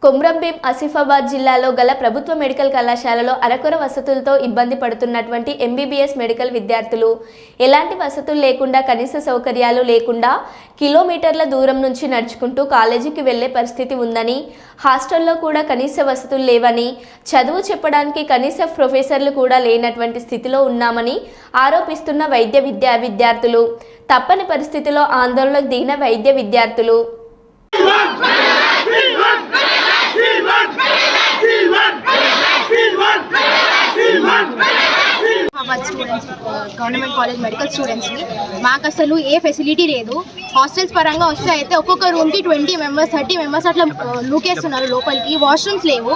కొమ్రంభీం ఆసిఫాబాద్ జిల్లాలో గల ప్రభుత్వ మెడికల్ కళాశాలలో అరకొర వసతులతో ఇబ్బంది పడుతున్నటువంటి ఎంబీబీఎస్ మెడికల్ విద్యార్థులు ఎలాంటి వసతులు లేకుండా కనీస సౌకర్యాలు లేకుండా కిలోమీటర్ల దూరం నుంచి నడుచుకుంటూ కాలేజీకి వెళ్లే పరిస్థితి ఉందని, హాస్టల్లో కూడా కనీస వసతులు లేవని, చదువు చెప్పడానికి కనీస ప్రొఫెసర్లు కూడా లేనటువంటి స్థితిలో ఉన్నామని ఆరోపిస్తున్న విద్యార్థులు తప్పని పరిస్థితిలో ఆందోళనకు దిగిన వైద్య విద్యార్థులు స్టూడెంట్స్ గవర్నమెంట్ కాలేజ్ మెడికల్ స్టూడెంట్స్కి మాకు అసలు ఏ ఫెసిలిటీ లేదు. హాస్టల్స్ పరంగా వస్తే అయితే ఒక్కొక్క రూమ్కి 20 మెంబర్స్ 30 మెంబర్స్ అట్లా లూకేస్తున్నారు లోపలికి. వాష్రూమ్స్ లేవు,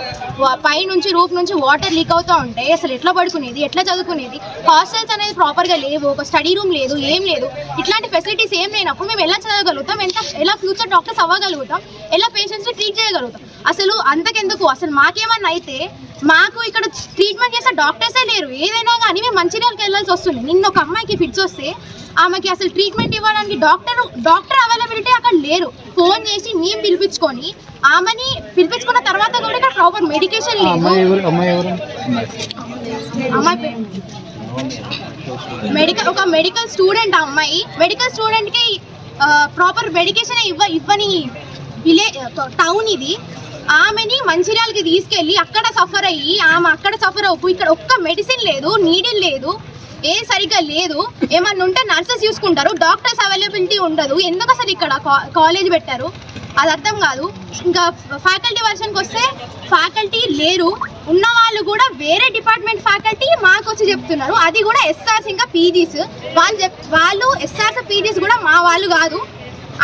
పై నుంచి రూఫ్ నుంచి వాటర్ లీక్ అవుతూ ఉంటాయి. అసలు ఎట్లా పడుకునేది, ఎట్లా చదువుకునేది? హాస్టల్స్ అనేది ప్రాపర్గా లేవు, ఒక స్టడీ రూమ్ లేదు, ఏం లేదు. ఇట్లాంటి ఫెసిలిటీస్ ఏం లేనప్పుడు మేము ఎలా చదవగలుగుతాం, ఎలా ఫ్యూచర్ డాక్టర్స్ అవ్వగలుగుతాం, ఎలా పేషెంట్స్ని ట్రీట్ చేయగలుగుతాం? అసలు అంతకెందుకు, అసలు మాకేమన్నా అయితే మాకు ఇక్కడ ట్రీట్మెంట్ చేసే డాక్టర్సే లేరు. ఏదైనా కానీ మేము మంచిర్యాలకు వెళ్ళాల్సి వస్తుంది. నిన్న ఒక అమ్మాయికి ఫిట్స్ వస్తే ఆమెకి అసలు ట్రీట్మెంట్ ఇవ్వడానికి డాక్టర్ అవైలబిలిటీ అక్కడ లేరు. ఫోన్ చేసి మేము పిలిపించుకొని ఆమెని పిలిపించుకున్న తర్వాత కూడా ఇక్కడ ప్రాపర్ మెడికేషన్ లేదు. ఒక మెడికల్ స్టూడెంట్, ఆ అమ్మాయి మెడికల్ స్టూడెంట్కి ప్రాపర్ మెడికేషన్ ఇవ్వని టౌన్ ఇది. ఆమెని మంచిర్యాలకి తీసుకెళ్ళి అక్కడ సఫర్ అయ్యి ఆమె అక్కడ సఫర్ అవ్వు. ఇక్కడ ఒక్క మెడిసిన్ లేదు, నీడిల్ లేదు, ఏ సరిగ్గా లేదు. ఏమన్నా ఉంటే నర్సెస్ చూసుకుంటారు, డాక్టర్స్ అవైలబిలిటీ ఉండదు. ఎందుకు అసలు ఇక్కడ కాలేజ్ పెట్టారు అది అర్థం కాదు. ఇంకా ఫ్యాకల్టీ వర్షన్కి వస్తే ఫ్యాకల్టీ లేరు. ఉన్న వాళ్ళు కూడా వేరే డిపార్ట్మెంట్ ఫ్యాకల్టీ మాకు వచ్చి చెప్తున్నారు. అది కూడా ఎస్ఆర్స్ ఇంకా పీజీస్ వాళ్ళు ఎస్ఆర్స్ పీజీస్ కూడా మా వాళ్ళు కాదు,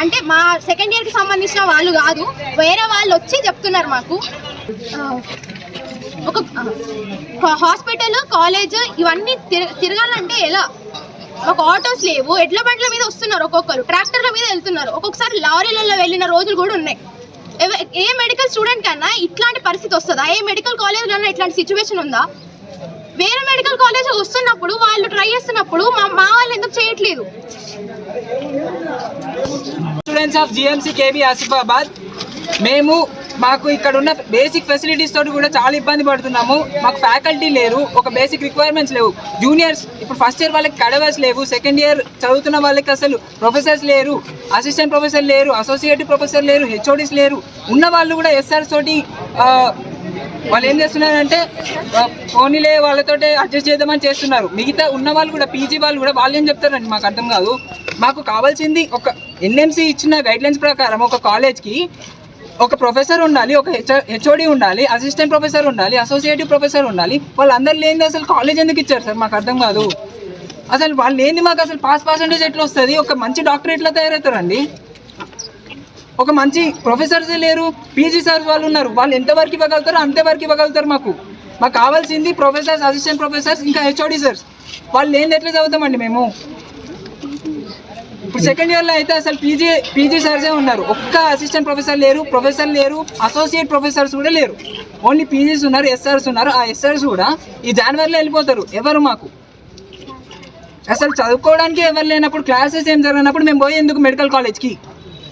అంటే మా సెకండ్ ఇయర్కి సంబంధించిన వాళ్ళు కాదు, వేరే వాళ్ళు వచ్చి చెప్తున్నారు మాకు. ఒక హాస్పిటల్, కాలేజ్ ఇవన్నీ తిరగాలంటే ఎలా? ఒక ఆటోస్ లేవు, ఎడ్ల బండ్ల మీద వస్తున్నారు, ఒక్కొక్కరు ట్రాక్టర్ల మీద వెళ్తున్నారు, ఒక్కొక్కసారి లారీలలో వెళ్ళిన రోజులు కూడా ఉన్నాయి. ఏ మెడికల్ స్టూడెంట్ కన్నా ఇట్లాంటి పరిస్థితి వస్తుందా? ఏ మెడికల్ కాలేజ్లో ఇట్లాంటి సిచ్యువేషన్ ఉందా? వేరే మెడికల్ కాలేజ్ వస్తున్నప్పుడు వాళ్ళు ట్రై చేస్తున్నప్పుడు మా వాళ్ళు ఎందుకు చేయట్లేదు? Students of GMC KB Asifabad మాకు ఇక్కడ ఉన్న బేసిక్ ఫెసిలిటీస్ తోటి కూడా చాలా ఇబ్బంది పడుతున్నాము. మాకు ఫ్యాకల్టీ లేరు, ఒక బేసిక్ రిక్వైర్మెంట్స్ లేవు. జూనియర్స్ ఇప్పుడు ఫస్ట్ ఇయర్ వాళ్ళకి కడవర్స్ లేవు, సెకండ్ ఇయర్ చదువుతున్న వాళ్ళకి అసలు ప్రొఫెసర్స్ లేరు, అసిస్టెంట్ ప్రొఫెసర్ లేరు, అసోసియేట్ ప్రొఫెసర్ లేరు, హెచ్ఓడీస్ లేరు. ఉన్న వాళ్ళు కూడా ఎస్ఆర్స్ తోటి వాళ్ళు ఏం చేస్తున్నారంటే ఫోన్లే వాళ్ళతోటే అడ్జస్ట్ చేద్దామని చేస్తున్నారు. మిగతా ఉన్న వాళ్ళు కూడా పీజీ వాళ్ళు కూడా వాళ్ళు ఏం చెప్తారండి మాకు అర్థం కాదు. మాకు కావాల్సింది ఒక ఎన్ఎంసీ ఇచ్చిన గైడ్లైన్స్ ప్రకారం ఒక కాలేజ్కి ఒక ప్రొఫెసర్ ఉండాలి, ఒక హెచ్ఓడి ఉండాలి, అసిస్టెంట్ ప్రొఫెసర్ ఉండాలి, అసోసియేటివ్ ప్రొఫెసర్ ఉండాలి. వాళ్ళందరూ లేనిది అసలు కాలేజ్ ఎందుకు ఇచ్చారు సార్ మాకు అర్థం కాదు. అసలు వాళ్ళు లేనిది మాకు అసలు పాస్ పర్సెంటేజ్ ఎట్లా వస్తుంది? ఒక మంచి డాక్టర్ ఎట్లా తయారవుతారండి? ఒక మంచి ప్రొఫెసర్స్ లేరు, పీజీ సార్స్ వాళ్ళు ఉన్నారు, వాళ్ళు ఎంతవరకు ఇవ్వగలుగుతారో అంతవరకు ఇవ్వగలుగుతారు. మాకు కావాల్సింది ప్రొఫెసర్స్, అసిస్టెంట్ ప్రొఫెసర్స్, ఇంకా హెచ్ఓడి సార్స్. వాళ్ళు లేనిది ఎట్లా చదువుతామండి మేము? ఇప్పుడు సెకండ్ ఇయర్లో అయితే అసలు పీజీ సార్సే ఉన్నారు, ఒక్క అసిస్టెంట్ ప్రొఫెసర్ లేరు, అసోసియేట్ ప్రొఫెసర్స్ కూడా లేరు. ఓన్లీ పీజీస్ ఉన్నారు, ఎస్ఆర్స్ ఉన్నారు. ఆ ఎస్ఆర్స్ కూడా ఈ జనవరిలో వెళ్ళిపోతారు. ఎవరు మాకు అసలు చదువుకోవడానికి ఎవరు లేనప్పుడు, క్లాసెస్ ఏం జరిగినప్పుడు మేము పోయి ఎందుకు మెడికల్ కాలేజ్కి?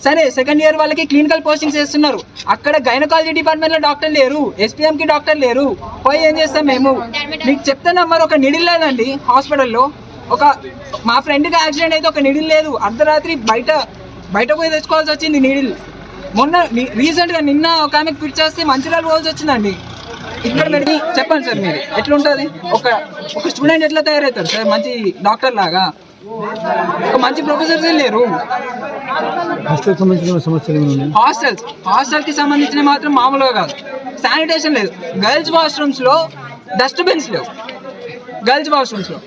సరే సెకండ్ ఇయర్ వాళ్ళకి క్లినికల్ పోస్టింగ్స్ చేస్తున్నారు, అక్కడ గైనకాలజీ డిపార్ట్మెంట్లో డాక్టర్ లేరు, ఎస్పీఎంకి డాక్టర్ లేరు. పోయి ఏం చేస్తాం మేము? మీకు చెప్తున్నా మరి, ఒక నిడిల్ లేదండి హాస్పిటల్లో. మా ఫ్రెండ్కి యాక్సిడెంట్ అయితే ఒక నిడిల్ లేదు. అర్ధరాత్రి బయట పోయి తెచ్చుకోవాల్సి వచ్చింది నిడిల్. రీసెంట్గా నిన్న ఒక ఆమెకు ఫిట్ చేస్తే మంచిర్యాల పోవాల్సి వచ్చిందండి. ఇక్కడ మీరు చెప్పండి సార్, మీరు ఎట్లుంటుంది? ఒక స్టూడెంట్ ఎట్లా తయారవుతారు సార్ మంచి డాక్టర్ లాగా? ఒక మంచి ప్రొఫెసర్స్ లేరు. హాస్టల్కి సంబంధించిన మాత్రం మామూలుగా కాదు. శానిటేషన్ లేదు, గర్ల్స్ వాష్రూమ్స్లో డస్ట్బిన్స్ లేవు. గర్ల్స్ వాష్రూమ్స్లో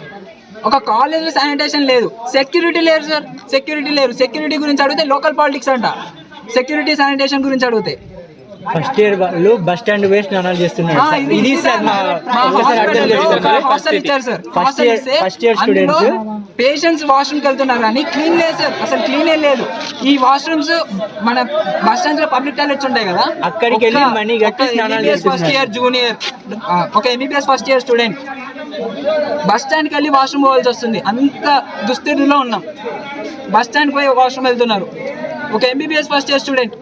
ఒక కాలేజ్లో శానిటేషన్ లేదు. సెక్యూరిటీ లేరు సార్, సెక్యూరిటీ గురించి అడిగితే లోకల్ పాలిటిక్స్ అంట. సెక్యూరిటీ శానిటేషన్ గురించి అడిగితే ఫస్ట్ ఇయర్ వాళ్ళు బస్ స్టాండ్ వేస్ట్ స్నానాలు చేస్తున్నారు. ఇది sir first year students patients వాష్రూమ్కి వెళ్తున్నారు కానీ క్లీన్ లేదు సార్, అసలు క్లీనే లేదు. ఈ వాష్రూమ్స్ మన బస్ స్టాండ్స్ లో పబ్లిక్ టాయిలెట్స్ ఉంటాయి కదా, అక్కడికి వెళ్ళి మనీ కట్టి స్నానాలు చేస్తున్నారు. ఫస్ట్ ఇయర్ జూనియర్, ఒక MBBS first year student bus స్టాండ్కి వెళ్ళి వాష్రూమ్ పోవాల్సి వస్తుంది. అంత దుస్థితిలో ఉన్నాం. బస్ స్టాండ్కి పోయి వాష్రూమ్ వెళ్తున్నారు ఒక ఎంబీబీఎస్ ఫస్ట్ ఇయర్ స్టూడెంట్.